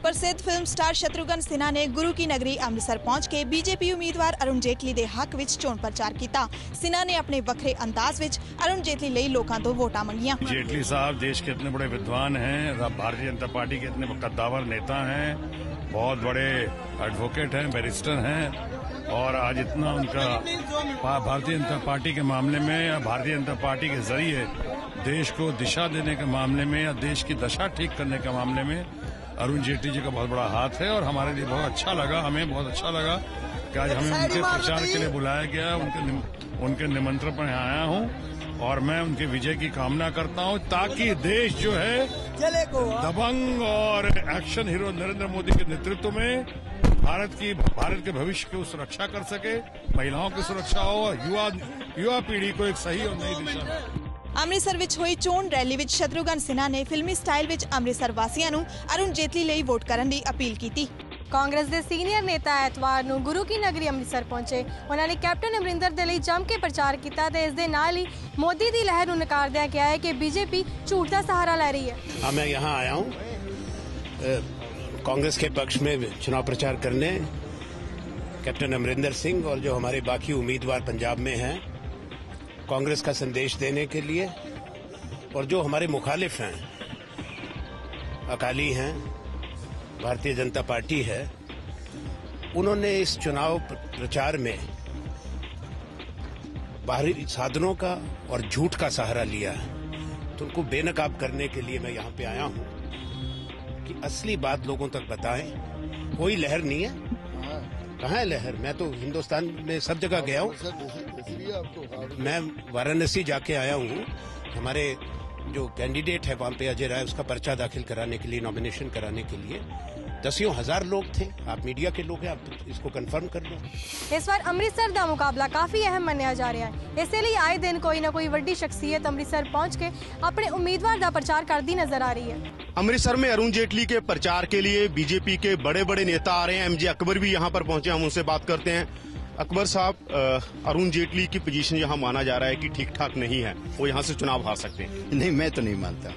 प्रसिद्ध film star Shatrughan Sinha ने गुरु की नगरी अमृतसर पहुंच के बीजेपी उम्मीदवार अरुण जेटली दे हक विच चोण प्रचार किया। सिन्हा ने अपने वखरे अंदाज विच अरुण जेटली लई लोकां तों वोटां मंगियां। जेटली साहब देश के इतने बड़े विद्वान हैं, भारतीय जनता पार्टी के इतने कद्दावर नेता हैं, बहुत बड़े एडवोकेट हैं, बैरिस्टर हैं, और आज इतना उनका भारतीय जनता पार्टी के मामले में या भारतीय जनता पार्टी के जरिए देश को दिशा देने के मामले में या देश की दशा ठीक करने के मामले में अरुण जेटली जी का बहुत बड़ा हाथ है। और हमारे लिए बहुत अच्छा लगा, हमें बहुत अच्छा लगा कि आज हमें उनके प्रचार के लिए बुलाया गया, उनके निमंत्रण पर आया हूं और मैं उनके विजय की कामना करता हूं, ताकि देश जो है दबंग और एक्शन हीरो नरेंद्र मोदी के नेतृत्व में भारत के भविष्य की सुरक्षा कर सके, महिलाओं की सुरक्षा हो, युवा पीढ़ी को एक सही और नई दिशा में। अमृतसर विच हुई चोण रैली विच शत्रुघ्न सिन्हा ने फिल्मी स्टाइल विच अमृतसर वासियां नूं अरुण जेटली लई वोट करन दी अपील की। कांग्रेस के सीनियर नेता एतवार नूं गुरु की नगरी अमृतसर पहुंचे। उन्होंने कैप्टन अमरिंदर दे लई जम के प्रचार किया ते इस दे नाल ही मोदी दी लहर नूं नकारदिआं कहा है कि बीजेपी झूठ का सहारा ले रही है। मैं यहाँ आया हूँ कांग्रेस के पक्ष में चुनाव प्रचार करने, कैप्टन अमरिंदर सिंह और जो हमारे बाकी उम्मीदवार पंजाब में हैं कांग्रेस का संदेश देने के लिए, और जो हमारे मुखालिफ हैं, अकाली हैं, भारतीय जनता पार्टी है, उन्होंने इस चुनाव प्रचार में बाहरी साधनों का और झूठ का सहारा लिया है। तो उनको बेनकाब करने के लिए मैं यहाँ पे आया हूँ कि असली बात लोगों तक बताएं। कोई लहर नहीं है। कहाँ है लहर? मैं तो हिंदुस्तान में सब जगह गया हूँ। मैं वाराणसी जाके आया हूँ। हमारे जो कैंडिडेट है वहाँ पे अजय राय, उसका पर्चा दाखिल कराने के लिए, नॉमिनेशन कराने के लिए दसियों हजार लोग थे। आप मीडिया के लोग हैं, आप इसको कंफर्म कर लो। इस बार अमृतसर का मुकाबला काफी अहम मन्या जा रहा है, इसलिए आए दिन कोई ना कोई वड्डी शख्सियत अमृतसर पहुंच के अपने उम्मीदवार का प्रचार करती नजर आ रही है। अमृतसर में अरुण जेटली के प्रचार के लिए बीजेपी के बड़े बड़े नेता आ रहे हैं। एमजे अकबर भी यहाँ पर पहुंचे, हम उनसे बात करते हैं। अकबर साहब, अरुण जेटली की पोजीशन यहाँ माना जा रहा है कि ठीक ठाक नहीं है, वो यहाँ से चुनाव हार सकते हैं। नहीं, मैं तो नहीं मानता,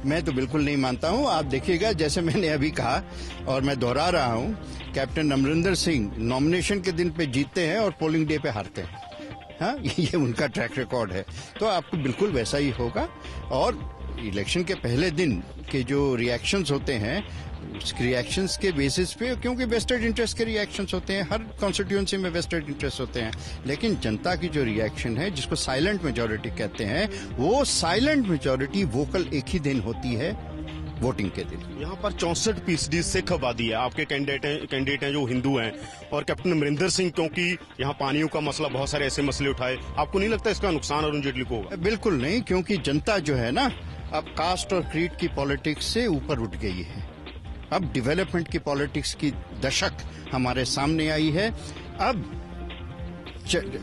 मैं तो बिल्कुल नहीं मानता हूँ। आप देखिएगा, जैसे मैंने अभी कहा और मैं दोहरा रहा हूँ, कैप्टन अमरिंदर सिंह नॉमिनेशन के दिन पे जीतते हैं और पोलिंग डे पे हारते हैं। हाँ, ये उनका ट्रैक रिकॉर्ड है, तो आपको बिल्कुल वैसा ही होगा। और इलेक्शन के पहले दिन के जो रिएक्शंस होते हैं, उस रिएक्शंस के बेसिस पे, क्योंकि वेस्टेड इंटरेस्ट के रिएक्शंस होते हैं, हर कॉन्स्टिट्यूएंसी में वेस्टेड इंटरेस्ट होते हैं, लेकिन जनता की जो रिएक्शन है, जिसको साइलेंट मेजॉरिटी कहते हैं, वो साइलेंट मेजॉरिटी वोकल एक ही दिन होती है, वोटिंग के दिन। यहाँ पर 64% सिख आबादी है। आपके कैंडिडेट हैं जो हिंदू हैं, और कैप्टन अमरिंदर सिंह, क्योंकि यहाँ पानियों का मसला, बहुत सारे ऐसे मसले उठाए, आपको नहीं लगता इसका नुकसान अरुण जेटली को होगा? बिल्कुल नहीं, क्योंकि जनता जो है ना, अब कास्ट और क्रीड की पॉलिटिक्स से ऊपर उठ गई है। अब डेवलपमेंट की पॉलिटिक्स की दशक हमारे सामने आई है। अब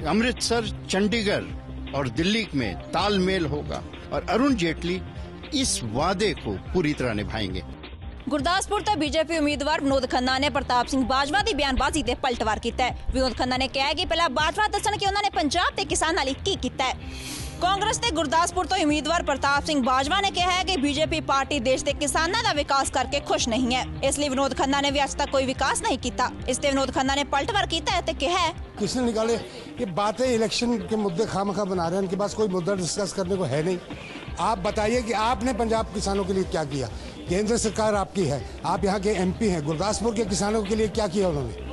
अमृतसर, चंडीगढ़ और दिल्ली में तालमेल होगा और अरुण जेटली इस वादे को पूरी तरह निभाएंगे। गुरदासपुर तो बीजेपी उम्मीदवार विनोद खन्ना ने प्रताप सिंह बाजवा की बयानबाजी से पलटवार किया है। विनोद खन्ना ने कहा कि पहला बाजवा दसन कि उन्होंने पंजाब के किसानों लिए की किया है। कांग्रेस के गुरदासपुर तो उम्मीदवार प्रताप सिंह बाजवा ने कहा है कि बीजेपी पार्टी देश के किसानों का विकास करके खुश नहीं है, इसलिए विनोद खन्ना ने भी आज तक कोई विकास नहीं किया। इसलिए विनोद खन्ना ने पलटवार किया है, कहा है किसने निकाले ये बातें, इलेक्शन के मुद्दे खामखा बना रहे हैं, उनके पास कोई मुद्दा डिस्कस करने को है नहीं। आप बताइए कि आपने पंजाब किसानों के लिए क्या किया? केंद्र सरकार आपकी है, आप यहाँ के एमपी हैं, गुरदासपुर के किसानों के लिए क्या किया उन्होंने?